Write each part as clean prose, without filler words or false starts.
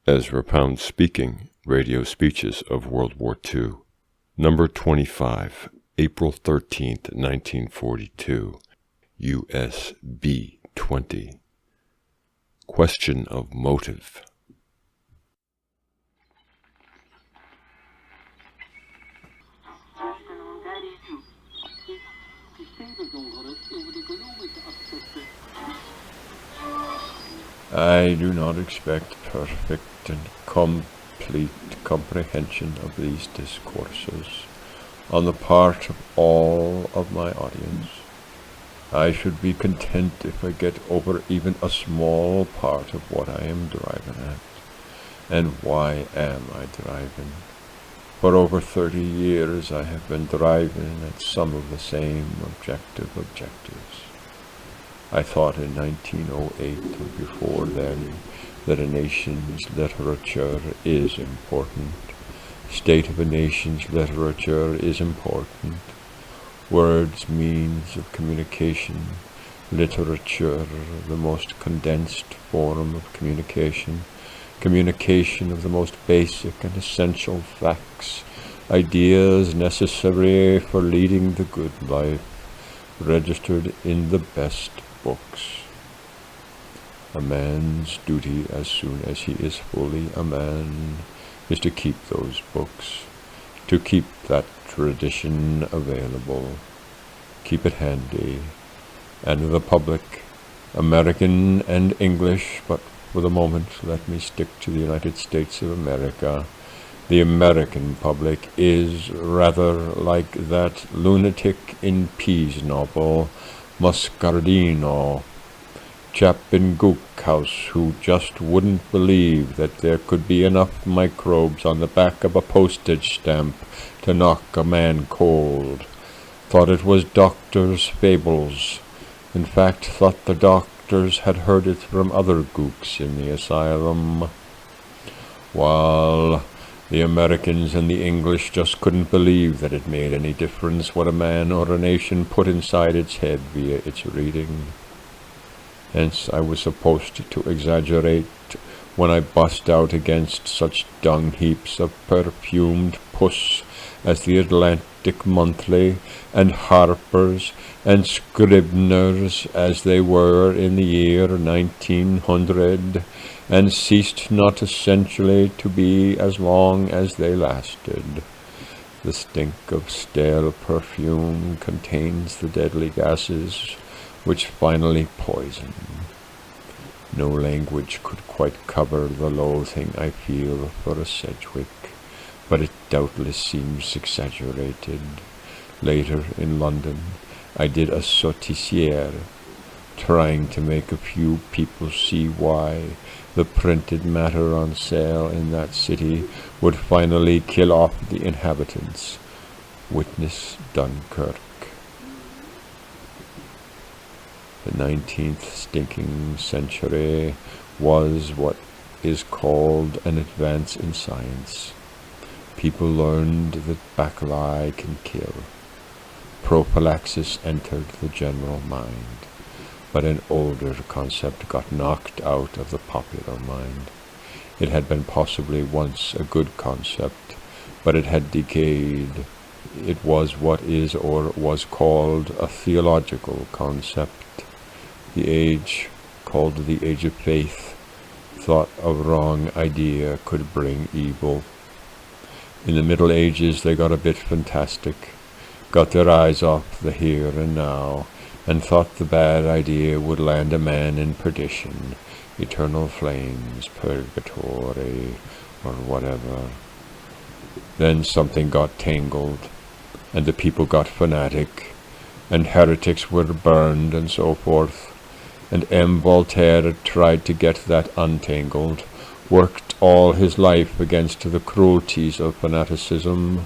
Ezra Pound speaking, Radio Speeches of World War II. Number 25, April 13th, 1942, USB 20. Question of motive. I do not expect perfect and complete comprehension of these discourses on the part of all of my audience. I should be content if I get over even a small part of what I am driving at. And why am I driving? For over 30 years I have been driving at some of the same objectives. I thought in 1908 or before then that a nation's literature is important. State of a nation's literature is important. Words, means of communication, literature, the most condensed form of communication, communication of the most basic and essential facts, ideas necessary for leading the good life, registered in the best books. A man's duty as soon as he is fully a man is to keep those books, to keep that tradition available, keep it handy, and the public, American and English, but for the moment let me stick to the United States of America. The American public is rather like that lunatic in Pease novel, Muscardino, chap in Gook House who just wouldn't believe that there could be enough microbes on the back of a postage stamp to knock a man cold. Thought it was doctors' fables. In fact, thought the doctors had heard it from other gooks in the asylum. While the Americans and the English just couldn't believe that it made any difference what a man or a nation put inside its head via its reading. Hence I was supposed to exaggerate when I bust out against such dung heaps of perfumed puss as the Atlantic Monthly and Harper's and Scribner's as they were in the year 1900, and ceased not essentially to be as long as they lasted. The stink of stale perfume contains the deadly gases which finally poison. No language could quite cover the loathing I feel for a Sedgwick, but it doubtless seems exaggerated. Later in London, I did a sotticiere, trying to make a few people see why the printed matter on sale in that city would finally kill off the inhabitants. Witness Dunkirk. The 19th stinking century was what is called an advance in science. People learned that bacilli can kill. Prophylaxis entered the general mind, but an older concept got knocked out of the popular mind. It had been possibly once a good concept, but it had decayed. It was what is or was called a theological concept. The age, called the Age of Faith, thought a wrong idea could bring evil. In the Middle Ages they got a bit fantastic, got their eyes off the here and now, and thought the bad idea would land a man in perdition, eternal flames, purgatory, or whatever. Then something got tangled, and the people got fanatic, and heretics were burned and so forth. And M. Voltaire tried to get that untangled, worked all his life against the cruelties of fanaticism,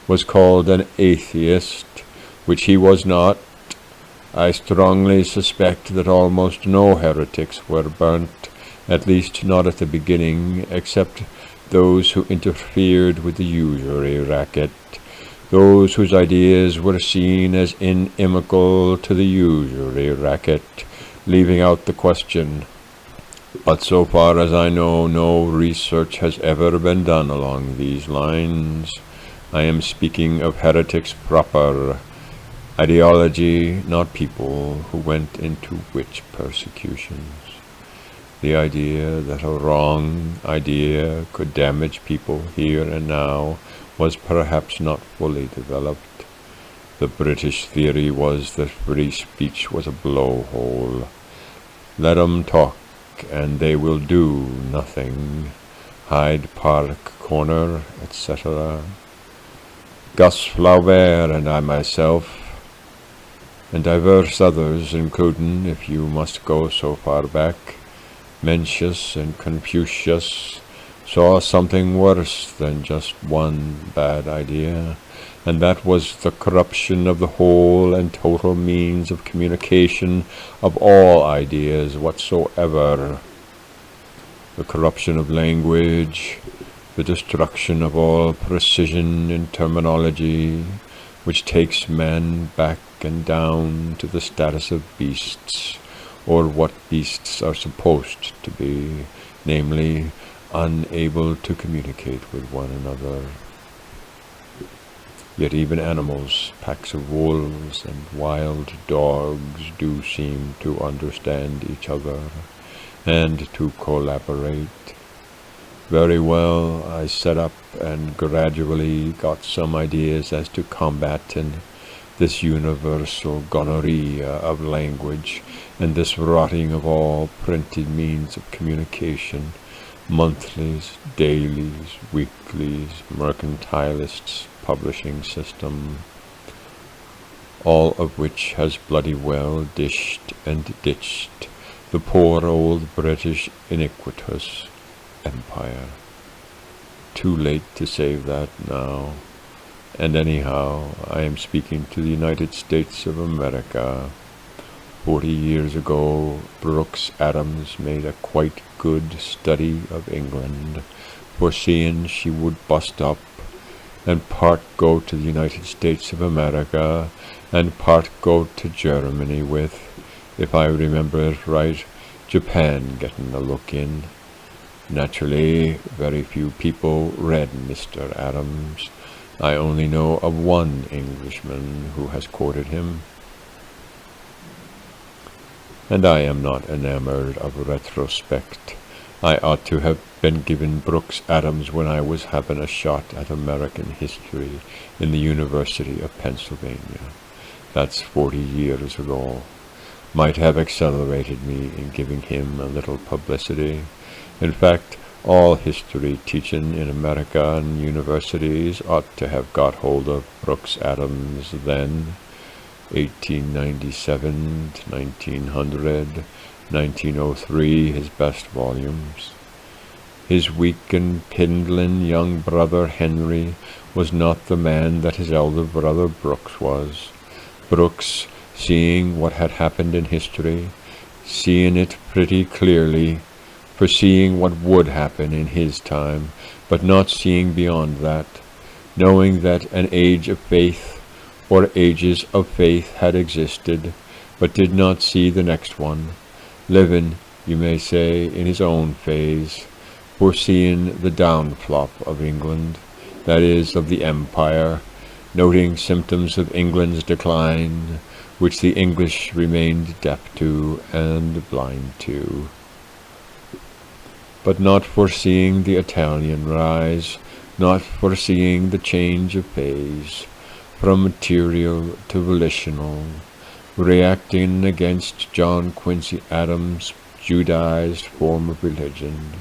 was called an atheist, which he was not. I strongly suspect that almost no heretics were burnt, at least not at the beginning, except those who interfered with the usury racket, those whose ideas were seen as inimical to the usury racket, leaving out the question, But so far as I know, no research has ever been done along these lines. I am speaking of heretics proper, ideology, not people who went into witch persecutions. The idea that a wrong idea could damage people here and now was perhaps not fully developed. The British theory was that free speech was a blowhole. Let 'em talk, and they will do nothing. Hyde Park Corner, etc. Gus Flaubert and I myself, and diverse others, including, if you must go so far back, Mencius and Confucius, saw something worse than just one bad idea, and that was the corruption of the whole and total means of communication of all ideas whatsoever. The corruption of language, the destruction of all precision in terminology, which takes man back and down to the status of beasts, or what beasts are supposed to be, namely, unable to communicate with one another. Yet even animals, packs of wolves and wild dogs, do seem to understand each other and to collaborate. Very well, I set up and gradually got some ideas as to combating this universal gonorrhea of language and this rotting of all printed means of communication, monthlies, dailies, weeklies, mercantilists' publishing system, all of which has bloody well dished and ditched the poor old British iniquitous empire. Too late to save that now. And anyhow, I am speaking to the United States of America. 40 years ago, Brooks Adams made a quite good study of England, foreseeing she would bust up, and part go to the United States of America, and part go to Germany with, if I remember it right, Japan getting a look in. Naturally, very few people read Mr. Adams. I only know of one Englishman who has quoted him. And I am not enamored of retrospect. I ought to have been given Brooks Adams when I was having a shot at American history in the University of Pennsylvania. That's 40 years ago. Might have accelerated me in giving him a little publicity. In fact, all history teaching in American universities ought to have got hold of Brooks Adams then, 1897 to 1900, 1903, his best volumes. His weak and pindling young brother Henry was not the man that his elder brother Brooks was. Brooks, seeing what had happened in history, seeing it pretty clearly, foreseeing what would happen in his time, but not seeing beyond that, knowing that an age of faith or ages of faith had existed, but did not see the next one, living, you may say, in his own phase, foreseeing the downflop of England, that is, of the empire, noting symptoms of England's decline, which the English remained deaf to and blind to, but not foreseeing the Italian rise, not foreseeing the change of phase, from material to volitional, reacting against John Quincy Adams' Judaized form of religion.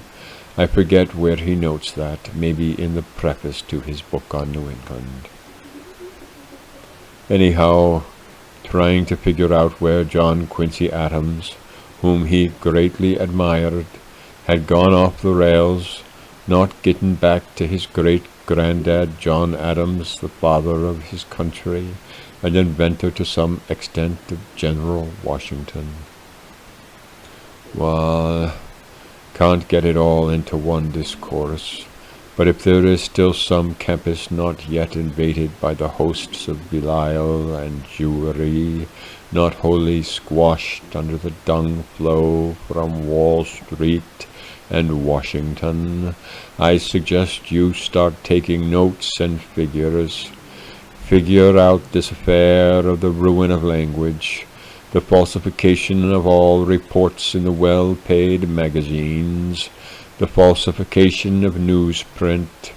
I forget where he notes that, maybe in the preface to his book on New England. Anyhow, trying to figure out where John Quincy Adams, whom he greatly admired, had gone off the rails, not getting back to his great-granddad John Adams, the father of his country, and inventor to some extent of General Washington. Well, can't get it all into one discourse, but if there is still some campus not yet invaded by the hosts of Belial and Jewry, not wholly squashed under the dung flow from Wall Street and Washington, I suggest you start taking notes and figures. Figure out this affair of the ruin of language, the falsification of all reports in the well-paid magazines, the falsification of newsprint,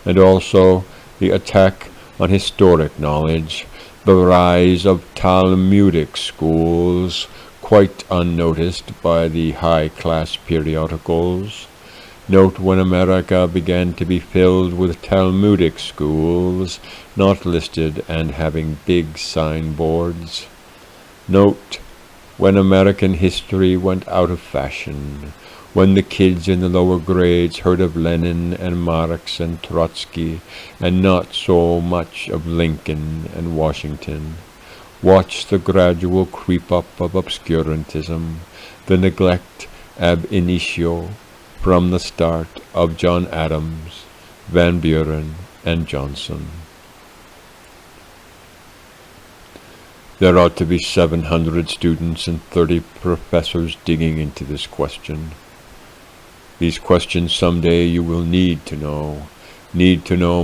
and also the attack on historic knowledge, the rise of Talmudic schools, quite unnoticed by the high-class periodicals. Note when America began to be filled with Talmudic schools, not listed and having big signboards. Note when American history went out of fashion, when the kids in the lower grades heard of Lenin and Marx and Trotsky, and not so much of Lincoln and Washington. Watch the gradual creep up of obscurantism, the neglect ab initio, from the start, of John Adams, Van Buren, and Johnson. There ought to be 700 students and 30 professors digging into this question. These questions someday you will need to know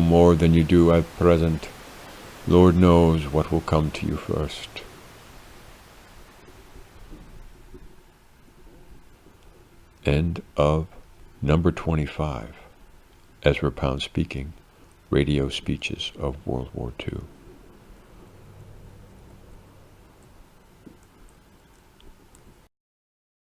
more than you do at present. Lord knows what will come to you first. End of number 25. Ezra Pound speaking, Radio Speeches of World War II.